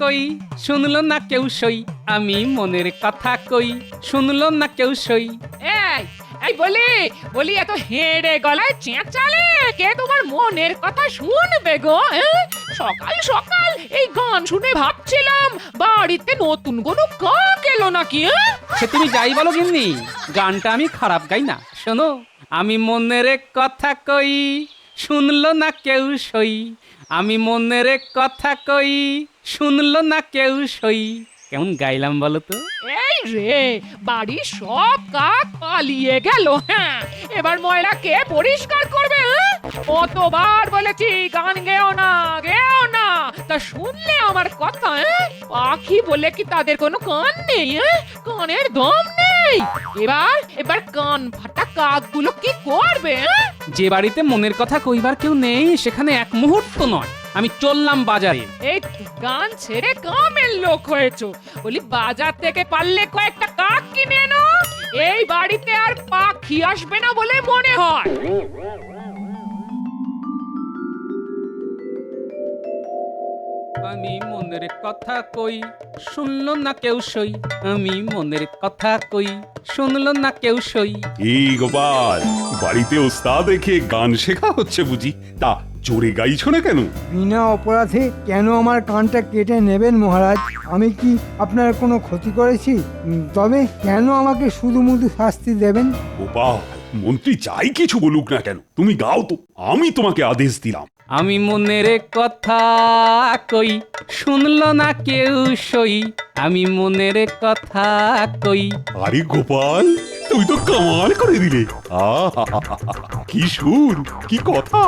কই শুনলো না কেউ সই, আমি মনের কথা কই শুনলো না কেউ সই। এই এই বলি এত হেঁড়ে গলায় চেঁচালে কে তোমার মনের কথা শুনবে গো? সকাল সকাল এই গান শুনে ভাবছিলাম বাড়িতে নতুন কোনো কাক এলো নাকি। সে তুমি যাই বলো গিন্নি, গানটা আমি খারাপ গাই না। শোনো, আমি মনের কথা কই শুনলো না কেউ সই, আমি মনের কথা কই শুনলো না কেউ সই। কেমন গাইলাম বলো তো? এই রে, বাড়ির সব কাক পালিয়ে গেল। হ্যাঁ, এবার ময়লা কে পরিষ্কার করবে? কতবার বলেছি গান গেও না, গেও না, তা শুনলে আমার কথা? পাখি বলে কি তাদের কোনো কান নেই? কানের দম নেই? এবার কান ফাটা কাকগুলো কি করবে? যে বাড়িতে মনের কথা কইবার কেউ নেই সেখানে এক মুহূর্ত নয়, আমি চললাম বাজারে। এই গান ছেড়ে কামের লোক হয়েছো, বলি বাজার থেকে পারলে কয়েকটা কাক কিনে এনো। এই বাড়িতে আর পাখি আসবে না বলে মনে হয়। আমি মনের কথা কই শুনলো না কেউ সই, আমি মনের কথা কই শুনলো না কেউ সই। এই গোপাল, বাড়িতে ওস্তাদ দেখে গান শেখা হচ্ছে বুঝি? তা জোরে গাইছো না কেন? বিনা অপরাধে কেন আমার কানটা কেটে নেবেন মহারাজ? আমি কি আপনার কোনো ক্ষতি করেছি? তবে কেন আমাকে শুধু মুধু শাস্তি দেবেন? গোপাল, মন্ত্রী যাই কিছু বলুক না কেন, তুমি গাও তো, আমি তোমাকে আদেশ দিলাম। আমি মনের কথা কই শুনলো না কেউ সই, আমি মনের কথা কই। আরে গোপাল, তুই তো কামাল করে দিলে। কি সুর, কি কথা!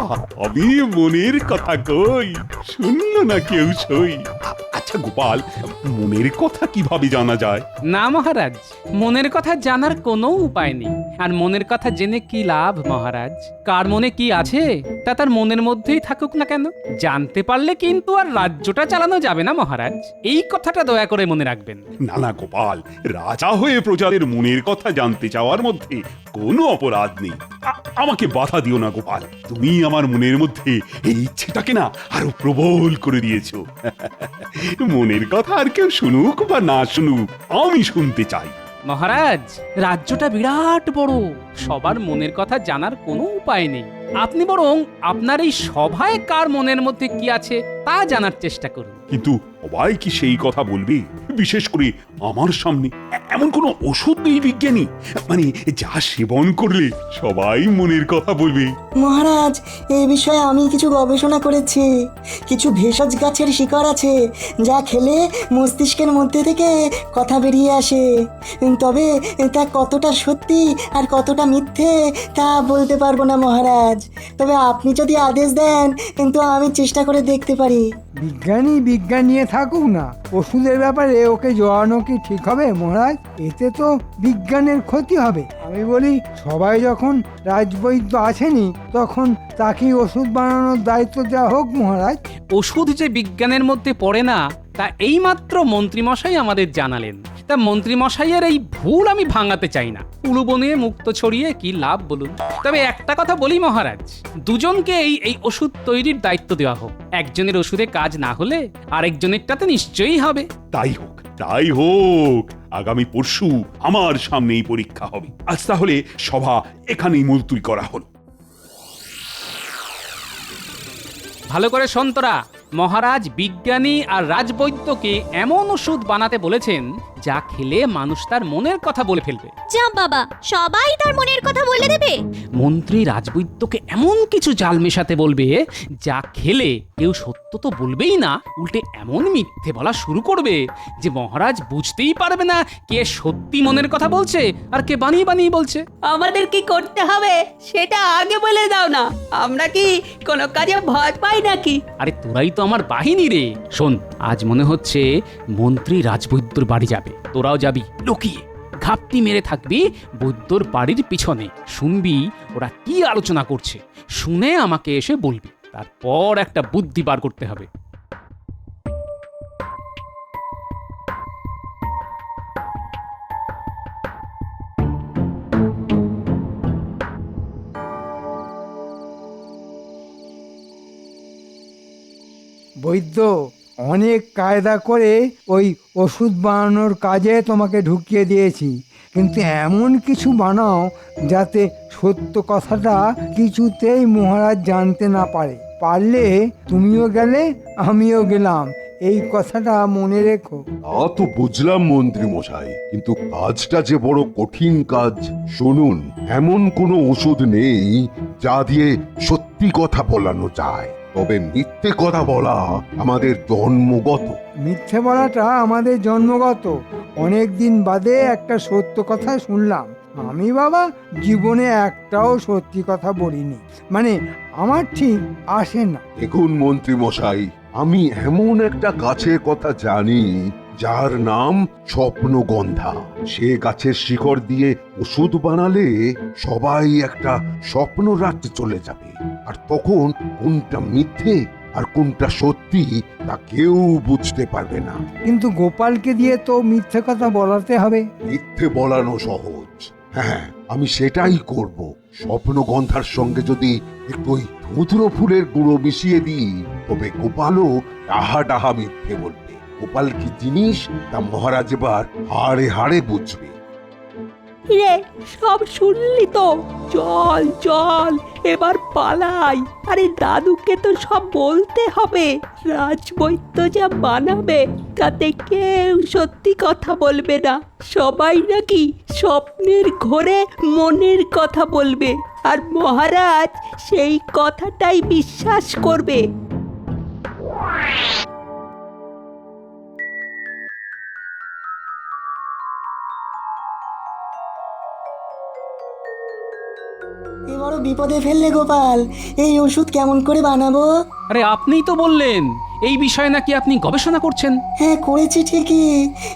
আমি মনের কথা কই শুনলো না কেউ সই। আচ্ছা গোপাল, মনের কথা কিভাবে জানা যায়? না মহারাজ, মনের কথা জানার কোনো উপায় নেই। আর মনের কথা জেনে কি লাভ মহারাজ? কার মনে কি আছে তা তার মনের মধ্যেই থাকুক না কেন, জানতে পারলে কিন্তু আর রাজ্যটা চালানো যাবে না মহারাজ। এই কথাটা দয়া করে মনে রাখবেন। না না গোপাল, রাজা হয়ে প্রজাদের মনের কথা জানতে চাওয়ার মধ্যে কোনো অপরাধ নেই। আমাকে বাধা দিও না গোপাল, তুমি আমার মনের মধ্যে এই ইচ্ছেটাকে না আরো প্রবল করে দিয়েছো। মনের কথা আর কেউ শুনুক বা না শুনুক, আমি শুনতে চাই। মহারাজ, রাজ্যটা বিরাট বড়, সবার মনের কথা জানার কোনো উপায় নেই। আপনি বরং আপনার এই সভায় কার মনের মধ্যে কি আছে তা জানার চেষ্টা করুন। কিন্তু সবাই কি সেই কথা বলবে? বিশেষ করে আমার সামনে এমন কোনো ওষুধ নেই বিজ্ঞানী, মানে যা সেবন করলে সবাই মনের কথা বলবে? মহারাজ, এই বিষয়ে আমি কিছু গবেষণা করেছি। কিছু ভেষজ গাছের শিকড় আছে যা খেলে মস্তিষ্কের মধ্যে থেকে কথা বেরিয়ে আসে। তবে তা কতটা সত্যি আর কতটা মিথ্যে তা বলতে পারবো না মহারাজ। তবে আপনি যদি আদেশ দেন কিন্তু আমি চেষ্টা করে দেখতে পারি। বিজ্ঞান নিয়ে থাকুক না, ওষুধের ব্যাপারে ওকে জড়ানো কি ঠিক হবে মহারাজ? এতে তো বিজ্ঞানের ক্ষতি হবে। আমি বলি, সবাই যখন রাজবৈদ্য আছেনি তখন তাকেই ওষুধ বানানোর দায়িত্ব দেওয়া হোক মহারাজ। ওষুধ যে বিজ্ঞানের মধ্যে পড়ে না তা এইমাত্র মন্ত্রীমশাই আমাদের জানালেন। তা মন্ত্রীমশাইয়ের এই ভুল আমি ভাঙাতে চাই না। উলুবনে মুক্ত ছড়িয়ে কি লাভ বলুন? তবে একটা কথা বলি মহারাজ, দুজনকে এই ওষুধ তৈরির দায়িত্ব দেওয়া হোক। একজনের ওষুধে কাজ না হলে আরেকজনেরটাতে নিশ্চয়ই হবে। তাই হোক, তাই হোক। আগামী পরশু আমার সামনেই পরীক্ষা হবে। আজ তাহলে সভা এখানেই মুলতুবি করা হলো। ভালো করে শোনতরা, মহারাজ বিজ্ঞানী আর রাজবৈদ্যকে এমন ওষুধ বানাতে বলেছেন যা খেলে মানুষ তার মনের কথা বলে ফেলবে। যা বাবা, সবাই তার মনের কথা বলে দেবে। মন্ত্রী রাজবৈদ্যকে এমন কিছু জাল মেশাতে বলবে যা খেলে কেউ সত্য তো বলবেই না, উল্টে এমন মিথ্যে বলা শুরু করবে যে মহারাজ বুঝতেই পারবে না কে সত্যি মনের কথা বলছে আর কে বানিয়ে বানিয়ে বলছে। আমাদের কি করতে হবে সেটা আগে বলে দাও না, আমরা কি কোনো কাজে ভয় পাই নাকি? আরে তোরাই তো আমার বাহিনী রে। শোন, আজ মনে হচ্ছে মন্ত্রী রাজবৈদ্যর বাড়ি যাবে, তোরাও যাবি। লুকিয়ে ঘাপটি মেরে থাকবি বৈদ্যর বাড়ির পিছনে, শুনবি ওরা কি আলোচনা করছে, শুনে আমাকে এসে বলবি। তারপর একটা বুদ্ধি বার করতে হবে। বৈদ্য, অনেক কায়দা করে ওই ওষুধ বানানোর কাজে তোমাকে ঢুকিয়ে দিয়েছি, কিন্তু এমন কিছু বানাও যাতে সত্য কথাটা কিছুতেই মহারাজ জানতে না পারে। পারলে তুমিও গেলে আমিও গেলাম, এই কথাটা মনে রেখো। তা তো বুঝলাম মন্ত্রী মশাই, কিন্তু কাজটা যে বড় কঠিন কাজ। শুনুন, এমন কোনো ওষুধ নেই যা দিয়ে সত্যি কথা বলানো যায়, তবে মিথ্যে কথা বলা আমাদের জন্মগত। মিথ্যে বলাটা আমাদের জন্মগত। অনেক দিন বাদে একটা সত্য কথা শুনলাম। আমি বাবা জীবনে একটাও সত্যি কথা বলিনি, মানে আমার ঠিক আসে না। দেখুন মন্ত্রী মশাই, আমি এমন একটা গাছের কথা জানি যার নাম স্বপ্নগন্ধা। সে গাছের শিকড় দিয়ে ওষুধ বানালে সবাই একটা স্বপ্ন রাজ্যে চলে যাবে, আর তখন কোনটা মিথ্যে আর কোনটা সত্যি তা কেউ বুঝতে পারবে না। কিন্তু গোপালকে দিয়ে তো মিথ্যে কথা বলাতে হবে। মিথ্যে বলানো সহজ, হ্যাঁ আমি সেটাই করব। স্বপ্নগন্ধার সঙ্গে যদি একটু ওই ধুতরো ফুলের গুঁড়ো মিশিয়ে দিই, তবে গোপালও ডাহা ডাহা মিথ্যে বলবে। গোপাল কি জিনিস তা মহারাজ এবার হাড়ে হাড়ে বুঝবে। রে সব শুনলি তো? চল চল এবার পালাই। আরে দাদুকে তো সব বলতে হবে। রাজবৈদ্য যা বানাবে তাতে কেউ সত্যি কথা বলবে না, সবাই নাকি স্বপ্নের ঘোরে মনের কথা বলবে, আর মহারাজ সেই কথাটাই বিশ্বাস করবে। এ বড় বিপদে ফেললে গোপাল, এই ওষুধ কেমন করে বানাবো? আরে আপনিই তো বললেন এই বিষয়ে নাকি আপনি গবেষণা করছেন। হ্যাঁ করেছি ঠিকই,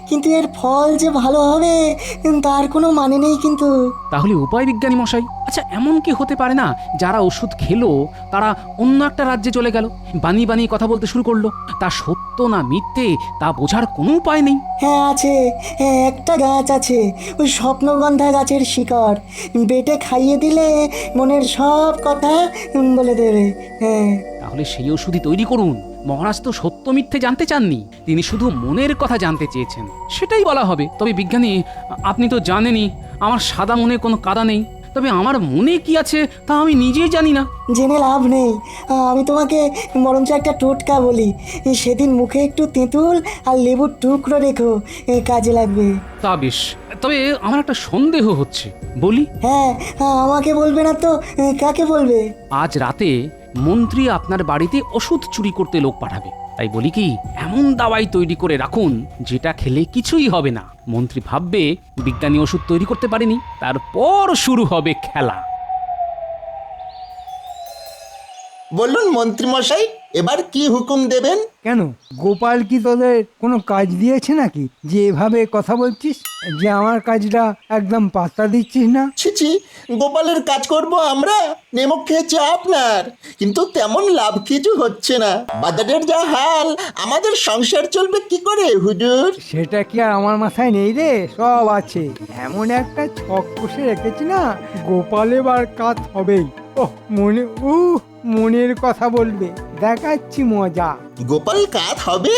কিন্তু এর ফল যে ভালো হবে তার কোনো মানে নেই কিন্তু। তাহলে উপায় বিজ্ঞানী মশাই, আচ্ছা এমন কি হতে পারে না যারা ওষুধ খেলো তারা অন্য একটা রাজ্যে চলে গেল, বানিয়ে বানিয়ে কথা বলতে শুরু করলো, তা সত্য না মিথ্যে তা বোঝার কোনো উপায় নেই? হ্যাঁ আছে, হ্যাঁ একটা গাছ আছে, ওই স্বপ্নগন্ধা গাছের শিকড় বেটে খাইয়ে দিলে মনের সব কথা বলে দেবে। হ্যাঁ তাহলে সেই ওষুধই তৈরি করুন। মহারাজ তো সত্য মিথ্যে জানতে চাননি, তিনি শুধু মনের কথা জানতে চেয়েছেন, সেটাই বলা হবে। তবে বিজ্ঞানী আপনি তো জানেনই আমার সাদা মনে কোনো কাদা নেই, তবে আমার মনে কি আছে তা আমি নিজেই জানি না। জেনে লাভ নেই, আমি তোমাকে বরঞ্চ একটা টোটকা বলি। সেদিন মুখে একটু তেঁতুল আর লেবুর টুকরো রেখো, কাজে লাগবে। তা বেশ, তবে আমার একটা সন্দেহ হচ্ছে, বলি? হ্যাঁ আমাকে বলবে না তো কাকে বলবে? আজ রাতে মন্ত্রী আপনার বাড়িতে ওষুধ চুরি করতে লোক পাঠাবে, তাই বলি কি এমন দাওয়াই তৈরি করে রাখুন যেটা খেলে কিছুই হবে না। মন্ত্রী ভাববে বিজ্ঞানী ওষুধ তৈরি করতে পারেনি, তারপর শুরু হবে খেলা। বলুন মন্ত্রী মশাই, এবার কি হুকুম দেবেন? কেন, গোপাল কি তোদের কোনো কাজ দিয়েছে নাকি যে এভাবে কথা বলছিস, যে আমার কাজটা একদম পাত্তা দিচ্ছিস না? ছিছি, গোপালের কাজ করব আমরা? নেমক খেয়েছে আপনার, কিন্তু তেমন লাভ কিছু হচ্ছে না। বাজারের যা হাল, আমাদের সংসার চলবে কি করে হুজুর? সেটা কি আর আমার মাথায় নেই রে, সব আছে। এমন একটা ছক কষে রেখেছি না, গোপাল এবার কাজ হবেই। ওহ মনের কথা বলবে, দেখাচ্ছি মজা। গোপাল কাত হবে?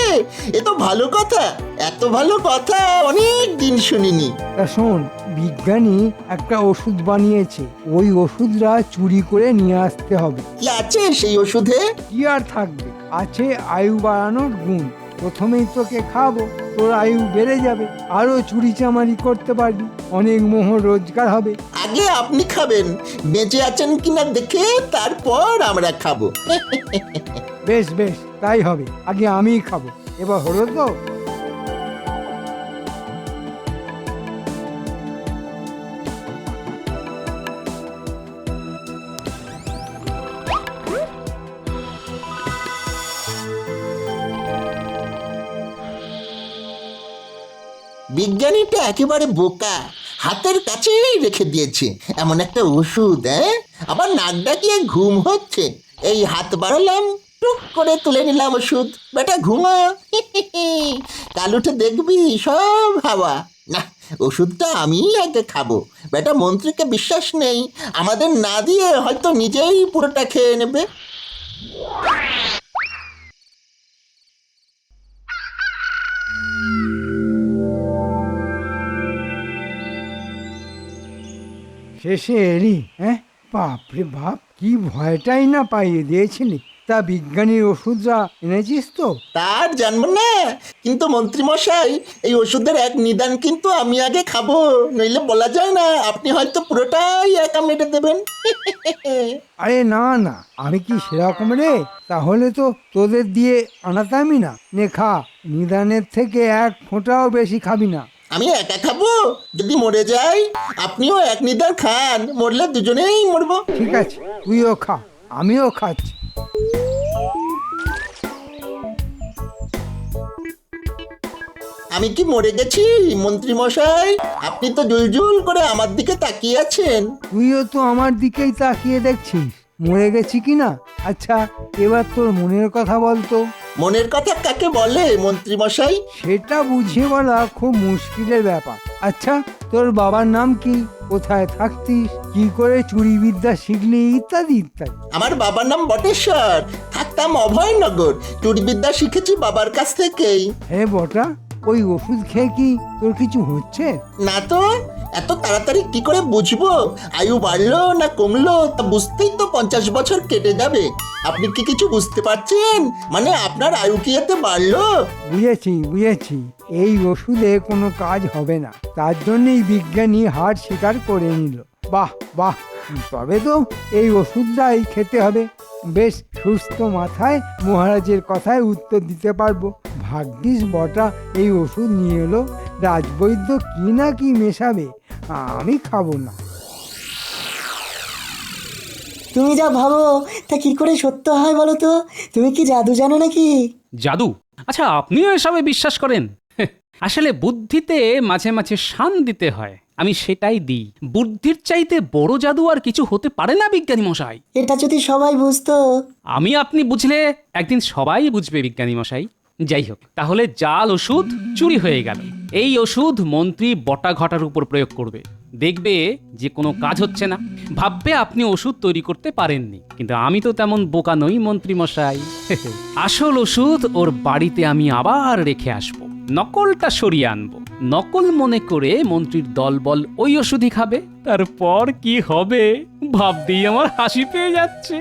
এ তো ভালো কথা, এত ভালো কথা অনেক দিন শুনিনি। তা শোন, বিজ্ঞানী একটা ওষুধ বানিয়েছে, ওই ওষুধটা চুরি করে নিয়ে আসতে হবে। কি আছে সেই ওষুধে? কি আর থাকবে, আছে আয়ু বাড়ানোর গুণ। প্রথমেই তোকে খাবো, তোর আয়ু বেড়ে যাবে, আরো চুরি চামারি করতে পারবি, অনেক মোহর রোজগার হবে। আগে আপনি খাবেন, বেঁচে আছেন কিনা দেখে তারপর আমরা খাবো। বেশ বেশ, তাই হবে, আগে আমিই খাবো। এবার হলো তো? বিজ্ঞানীটা একেবারে বোকা, হাতের কাছেই রেখে দিয়েছে এমন একটা ওষুধ। আবার নাক ডাকিয়ে ঘুম হচ্ছে। এই হাত বাড়ালাম, টুক করে তুলে নিলাম ওষুধ। বেটা ঘুমা, কাল উঠে দেখবি সব হাওয়া। না, ওষুধটা আমি আগে খাবো। বেটা মন্ত্রীকে বিশ্বাস নেই, আমাদের না দিয়ে হয়তো নিজেই পুরোটা খেয়ে নেবে। শেষে এলি, হ্যাঁ? বাপরে বাপ, কি ভয়টাই না পাইয়ে দিয়েছিলি। তা বিজ্ঞানীর ওষুধটা এনেছিস তো? তার জানবো না, কিন্তু মন্ত্রী মশাই এই ওষুধের এক নিদান কিন্তু আমি আগে খাবো, নইলে বলা যায় না আপনি হয়তো পুরোটাই একা মেরে দেবেন। আরে না না, আমি কি সেরকম রে? তাহলে তো তোদের দিয়ে আনাতামই না। নে খা, নিদানের থেকে এক ফোঁটাও বেশি খাবি না। আমি একা খাবো? যদি মরে যাই আপনিও এক নিদান খান, মরলে দুজনেই মরবো। ঠিক আছে, তুইও খা, আমিও খাচ্ছি। আমি কি মরে গেছি মন্ত্রী মশাই? আপনি তো জুলজুল করে আমার দিকে তাকিয়ে আছেন। তুইও তো আমার দিকেই তাকিয়ে দেখছিস, মরে গেছি কিনা। আচ্ছা, এবার তোর মনের কথা বলতো। মনের কথা কাকে বলে মন্ত্রী মশাই? সেটা বুঝিয়ে বলা খুব মুশকিলের ব্যাপার। আচ্ছা, তোর বাবার নাম কি, কোথায় থাকতিস, কি করে চুরি বিদ্যা শিখলি, ইত্যাদি ইত্যাদি। আমার বাবার নাম বটেশ্বর, থাকতাম অভয়নগর। চুরিবিদ্যা শিখেছি বাবার কাছ থেকেই। হ্যাঁ বটা, ওই ওষুধ খেয়ে কি তোর কিছু হচ্ছে? না তো, এত তাড়াতাড়ি কি করে বুঝবো আয়ু বাড়লো না কমলো? তা বুঝতেই তো 50 বছর কেটে যাবে। আপনি কি কিছু বুঝতে পারছেন? মানে আপনার আয়ু কি এতে বাড়লো? বুঝেছি বুঝেছি, এই ওষুধে কোনো কাজ হবে না, তার জন্যই বিজ্ঞানী হার স্বীকার করে নিল। বাহ বাহ, তবে তো এই ওষুধটাই খেতে হবে। বেশ সুস্থ মাথায় মহারাজের কথায় উত্তর দিতে পারবো। ভাগ্যিস বটা এই ওষুধ নিয়ে এলো। রাজবৈদ্য কি না কি মেশাবে, আমি খাবো না। তুমি যা ভাবো তা কি করে সত্য হয় বলো তো? তুমি কি জাদু জানো নাকি? জাদু? আচ্ছা, আপনিও এসবে বিশ্বাস করেন? আসলে বুদ্ধিতে মাঝে মাঝে শান দিতে হয়, আমি সেটাই দিই। বুদ্ধির চাইতে বড় জাদু আর কিছু হতে পারে না বিজ্ঞানী মশাই। এটা যদি সবাই বুঝতো। আমি আপনি বুঝলে একদিন সবাই বুঝবে বিজ্ঞানী মশাই। যাই হোক, তাহলে জাল ওষুধ চুরি হয়ে গেল। এই ওষুধ মন্ত্রী বটা ঘটার উপর প্রয়োগ করবে, দেখবে যে কোনো কাজ হচ্ছে না, ভাববে আপনি ওষুধ তৈরি করতে পারেননি। কিন্তু আমি তো তেমন বোকা নই মন্ত্রী মশাই। আসল ওষুধ ওর বাড়িতে আমি আবার রেখে আসবো, নকলটা সরিয়ে আনবো। নকল মনে করে মন্ত্রীর দলবল ওই ওষুধই খাবে। তারপর কি হবে ভাবতেই আমার হাসি পেয়ে যাচ্ছে।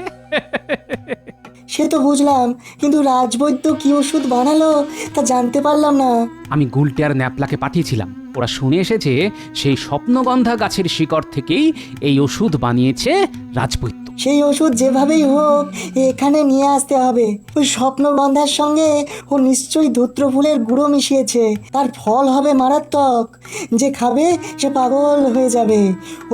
সে তো বুঝলাম, কিন্তু রাজবৈদ্য কি ওষুধ বানালো তা জানতে পারলাম না। আমি গুলটে আর ন্যাপলাকে পাঠিয়েছিলাম, ওরা শুনে এসেছে সেই স্বপ্নগন্ধা গাছের শিকড় থেকেই এই ওষুধ বানিয়েছে রাজবৈদ্য। সেই ওষুধ যেভাবেই হোক এখানে নিয়ে আসতে হবে। ওই স্বপ্নগন্ধার সঙ্গে ও নিশ্চয়ই ধূত্র ফুলের গুঁড়ো মিশিয়েছে, তার ফল হবে মারাত্মক। যে খাবে সে পাগল হয়ে যাবে।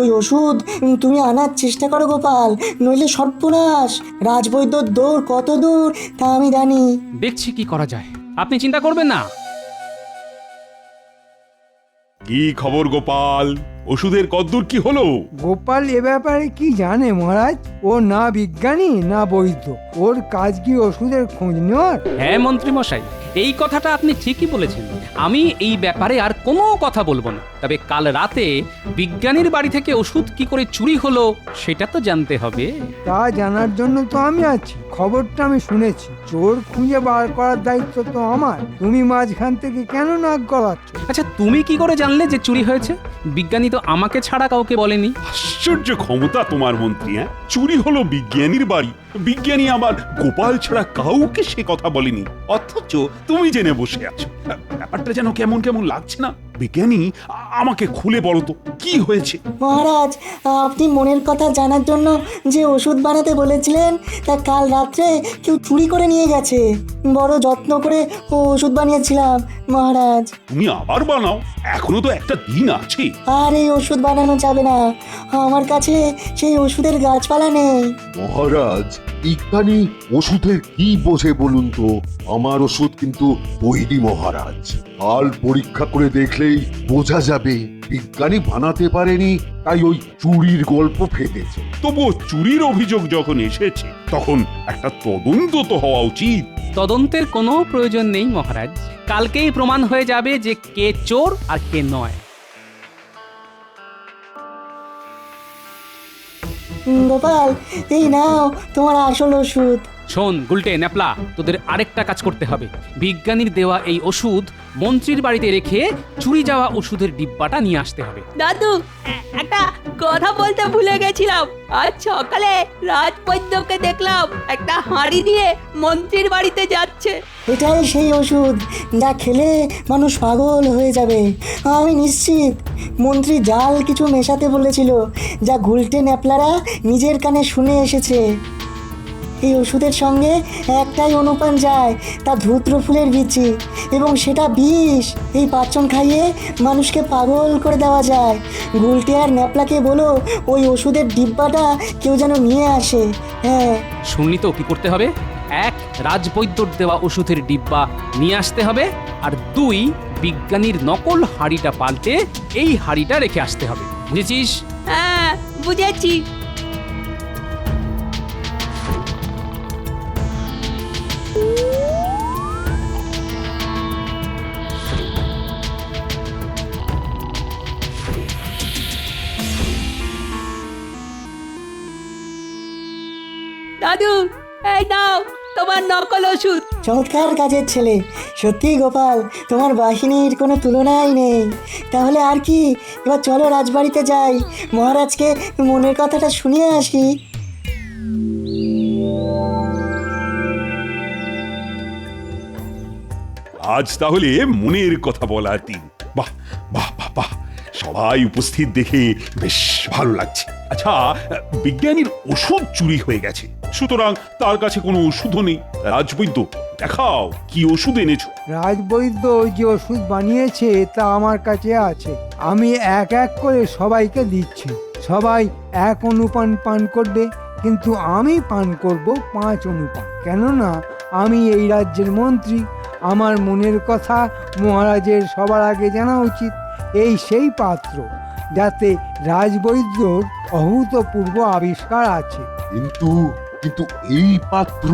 ওই ওষুধ তুমি আনার চেষ্টা করো গোপাল, নইলে সর্বনাশ। রাজবৈদ্যর দৌড় কত দূর তা আমি জানি। দেখছি কি করা যায়, আপনি চিন্তা করবেন না। কি খবর গোপাল? ওষুধের কদ্দূর কি হলো? গোপাল এ ব্যাপারে কি জানে মহারাজ? ও না বিজ্ঞানী না বৈদ্য, ওর কাজ কি ওষুধের খোঁজ নেওয়ার? হ্যাঁ মন্ত্রী মশাই, এই কথাটা আপনি ঠিকই বলেছেন। আমি এই ব্যাপারে আর কোনো কথা বলবো না। তবে কাল রাতে বিজ্ঞানীর বাড়ি থেকে ওষুধ কি করে চুরি হলো সেটা তো জানতে হবে। তা জানার জন্য তো আমি আছি। খবরটা আমি শুনেছি, চোর খুঁজে বার করার দায়িত্ব তো আমার। তুমি মাঝখান থেকে কেন নাক গলাচ্ছ? আচ্ছা, তুমি কি করে জানলে যে চুরি হয়েছে? বিজ্ঞানী তো আমাকে ছাড়া কাউকে বলেনি। আশ্চর্য ক্ষমতা তোমার মন্ত্রী। হ্যাঁ, চুরি হলো বিজ্ঞানীর বাড়ি, বিজ্ঞানী আবার গোপাল ছাড়া কাউকে সে কথা বলেনি, অথচ তুমি জেনে বসে আছো। ব্যাপারটা যেন কেমন কেমন লাগছে না? বিজ্ঞানী, আমাকে খুলে বলো তো কি হয়েছে? মহারাজ, আপনি মনের কথা জানার জন্য যে ওষুধ বানাতে বলেছিলেন তা কাল রাত্রে কেউ চুরি করে নিয়ে গেছে। বড় যত্ন করে ওষুধ বানিয়েছিলাম মহারাজ। তুমি আবার বানাও, এখনো তো একটা দিন আছে। আর এই ওষুধ বানানো যাবে না, আমার কাছে সেই ওষুধের গাছপালা নেই। মহারাজ, বিজ্ঞানী ওষুধের কি বোঝে বলুন তো? আমার ওষুধ কিন্তু তৈরি মহারাজ। কাল পরীক্ষা করে দেখলেই বোঝা যাবে। বিজ্ঞানী বানাতে পারেনি, তাই ওই চুরির গল্প ফেটেছে। তবুও চুরির অভিযোগ যখন এসেছে তখন একটা তদন্ত তো হওয়া উচিত। তদন্তের কোনো প্রয়োজন নেই মহারাজ, কালকেই প্রমাণ হয়ে যাবে যে কে চোর আর কে নয়। গোপাল, এই নাও তোমার আসল ওষুধ। শোন গুলটে ন্যাপলা, তোদের আরেকটা কাজ করতে হবে। বিজ্ঞানীর দেওয়া এই ওষুধ মন্ত্রীর বাড়িতে রেখে চুরি যাওয়া ওষুধের ডিব্বাটা নিয়ে আসতে হবে। দাদু, একটা কথা বলতে ভুলে গেছিলাম। আজ সকালে রাজবৈদ্যকে দেখলাম একটা হাঁড়ি নিয়ে মন্ত্রীর বাড়িতে যাচ্ছে। এটাই সেই ওষুধ যা খেলে মানুষ পাগল হয়ে যাবে। আমি নিশ্চিত মন্ত্রী জাল কিছু মেশাতে বলেছিল, যা গুলটে ন্যাপলারা নিজের কানে শুনে এসেছে। এই ওষুধের সঙ্গে একটাই অনুপান যায়, তা ধূত্র ফুলের বিচি, এবং সেটা বিষ। এই পাচন খাইয়ে মানুষকে পাগল করে দেওয়া যায়। গুলটে আর ন্যাপলাকে বলো ওই ওষুধের ডিব্বাটা কেউ যেন নিয়ে আসে। হ্যাঁ, শুনলি তো কি করতে হবে? 1, রাজবৈদ্যর দেওয়া ওষুধের ডিব্বা নিয়ে আসতে হবে, আর 2, বিজ্ঞানীর নকল হাড়িটা পাল্টে এই হাড়িটা রেখে আসতে হবে। বুঝেছিস? হ্যাঁ, বুঝেছি। দাদু, এই নাও তোমার নকল ওষুধ। চমৎকার কাজের ছেলে। সত্যি গোপাল, তোমার বাহিনীর কোনো তুলনাই নেই। তাহলে আর কি, এবার চলো রাজবাড়িতে যাই, মহারাজকে মনের কথাটা শুনিয়ে আসি। আজ তাহলে মনের কথা বলার দিন। বাহ বাহ বাহ বাহ, সবাই উপস্থিত দেখে বেশ ভালো লাগছে। আচ্ছা, বিজ্ঞানীর ওষুধ চুরি হয়ে গেছে, সুতরাং তার কাছে কোনো ওষুধও নেই। রাজবৈদ্য, দেখাও কি ওষুধ এনেছো। রাজবৈদ্য যে ওষুধ বানিয়েছে তা আমার কাছে আছে। আমি এক এক করে সবাইকে দিচ্ছি। সবাই 1 অনুপান পান করবে, কিন্তু আমি পান করব 5 অনুপান। কেননা আমি এই রাজ্যের মন্ত্রী। আমার মনের কথা মহারাজের সবার আগে জানা উচিত। এই সেই পাত্র যাতে রাজবৈদ্যর অভূতপূর্ব আবিষ্কার আছে। কিন্তু কিন্তু এই পাত্র।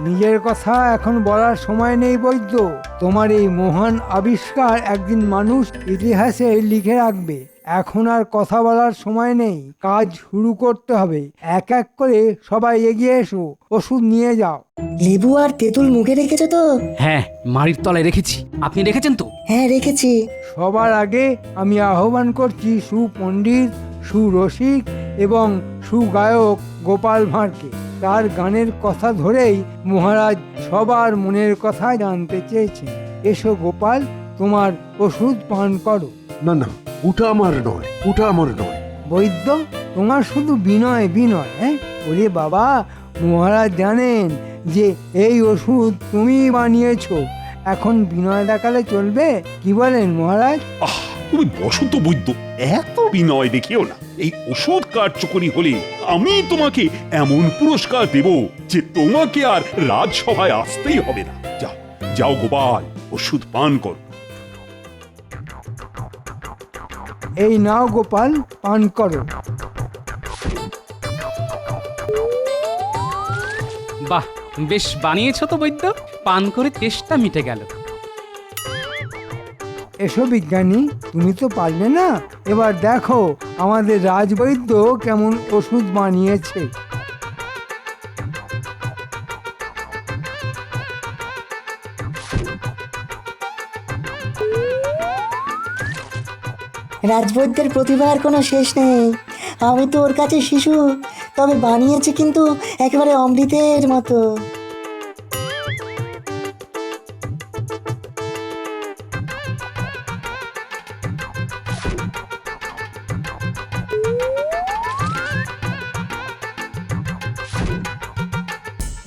নিজের কথা এখন বলার সময় নেই বৈদ্য। তোমার এই মহান আবিষ্কার একদিন মানুষ ইতিহাসে লিখে রাখবে। এখন আর কথা বলার সময় নেই, কাজ শুরু করতে হবে। এক এক করে সবাই এগিয়ে এসো, ওষুধ নিয়ে যাও। লেবু আর তেঁতুল মুখে রেখেছো তো? হ্যাঁ, মাড়ির তলায় রেখেছি। আপনি রেখেছেন তো? হ্যাঁ, রেখেছি। সবার আগে আমি আহ্বান করছি সুপণ্ডিত, সুরসিক এবং সুগায়ক গোপাল ভাঁড়কে। তার গানের কথা ধরেই মহারাজ সবার মনের কথা জানতে চেয়েছেন। এসো গোপাল, তোমার ওষুধ পান করো। না না, ওটা আমার নয়, ওটা আমার নয়। বৈদ্য, তোমার শুধু বিনয় বিনয়। হ্যাঁ, ওরে বাবা, মহারাজ জানেন যে এই ওষুধ তুমি বানিয়েছো। এখন বিনয় দেখালে চলবে? কি বলেন মহারাজ? আহ, তুমি বসো তো বৈদ্য, এত বিনয় দেখিও না। এই ওষুধ কার্যকরী হলে আমি তোমাকে এমন পুরস্কার দেব যে তোমাকে আর রাজসভায় আসতেই হবে না। যাও যাও গোপাল, ওষুধ পান করো। এই নাও গোপাল, পান করো। বাহ, বেশ বানিয়েছো তো বৈদ্য। পান করে তেষ্টা মিটে গেল। এসো বিজ্ঞানী, তুমি তো পারলে না। এবার দেখো আমাদের রাজবৈদ্য কেমন ওষুধ বানিয়েছে। রাজবৈদ্যের প্রতিভার কোনো শেষ নেই। আমি তো ওর কাছে শিশু, তবে বানিয়েছে কিন্তু একেবারে অমৃতের মতো।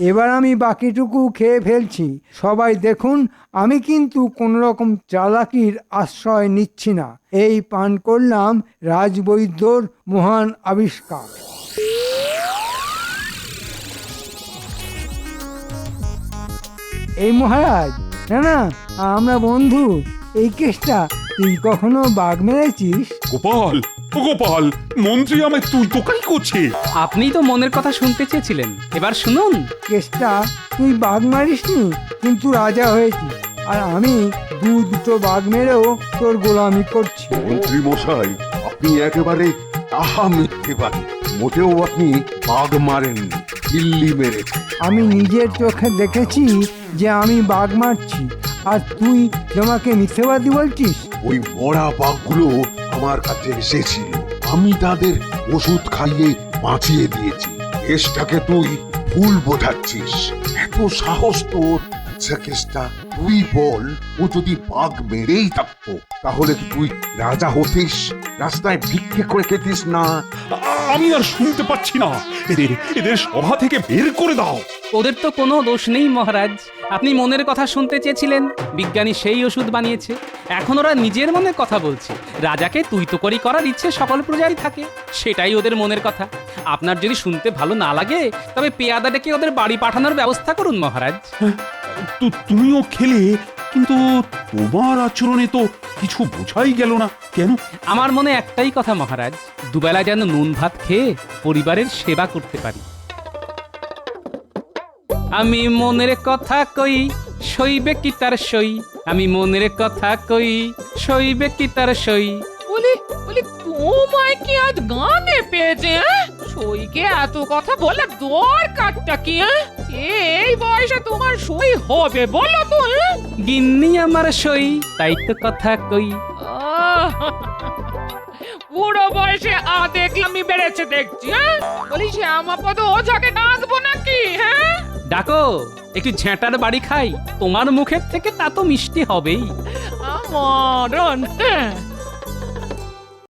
এবার আমি বাকিটুকু খেয়ে ফেলছি। সবাই দেখুন, আমি কিন্তু কোনো রকম চালাকির আশ্রয় নিচ্ছি না। এই পান করলাম রাজবৈদ্যর মহান আবিষ্কার। এই মহারাজ, না না, আমরা বন্ধু। এই কেসটা তুই কখনো বাঘ মেরেছিস? গোপাল, ও গোপাল, মন্ত্রী আমায় তুই তোকাই করছে। আপনিই তো মনের কথা শুনতে চেয়েছিলেন, এবার শুনুন। কেসটা তুই বাঘ মারিসনি, কিন্তু রাজা হয়েছিস। আর আমি দুটো বাঘ মেরেও তোর গোলামি করছি। মন্ত্রী মশাই, আপনি একেবারে তাহা মিথ্যে পারেন। মোটেও আপনি বাঘ মারেননি, দিল্লি মেরেছে। আমি নিজের চোখে দেখেছি যে আমি বাঘ মারছি, আর তুই তোমাকে মিথ্যেবাদী বলছিস। ওই মরা বাঘগুলো আমার কাছে এসেছিল, আমি তাদের ওষুধ খাইয়ে বাঁচিয়ে দিয়েছি। কেসটাকে তুই ভুল বোঝাচ্ছিস। এত সাহস তোর? আচ্ছা কেসটা তুই বল, ও যদি বাঘ মেরেই থাকতো তাহলে কি তুই রাজা হতিস? রাস্তায় ভিক্ষে করে খেতিস না? আমি আর শুনতে পাচ্ছি না, এদের এদের সভা থেকে বের করে দাও। ওদের তো কোনো দোষ নেই মহারাজ। আপনি মনের কথা শুনতে চেয়েছিলেন, বিজ্ঞানী সেই ওষুধ বানিয়েছে। এখন ওরা নিজের মনে কথা বলছে। রাজাকে তুই তো করি করার ইচ্ছে সকল প্রজারই থাকে, সেটাই ওদের মনের কথা। আপনার যদি শুনতে ভালো না লাগে তবে পেয়াদা ডেকে ওদের বাড়ি পাঠানোর ব্যবস্থা করুন মহারাজ। তুমিও খেলে, কিন্তু তোমার আচরণে তো কিছু বোঝাই গেল না কেন? আমার মনে একটাই কথা মহারাজ, দুবেলা যেন নুন ভাত খেয়ে পরিবারের সেবা করতে পারি। আমি মনের কথা কই, সইবে কি তার সই। আমি মনের কথা কই, সইবে কি তার সই। বলি বলি তোমায় কি আজ গানে পেয়েছে? সইকে এত কথা বলে দরকারটা কি? এই বয়সে তোমার সই হবে বলো তো? গিন্নি আমার সই, তাই তো কথা কই। বুড়ো বয়সে দেখলামই বেড়েছে দেখছি। বলি শ্যামাপদ ওঝাকে ডাকবো নাকি? হ্যাঁ ডাকো, একটু ঝেঁটার বাড়ি খাই। তোমার মুখের থেকে তা তো মিষ্টি হবেই। মরণ।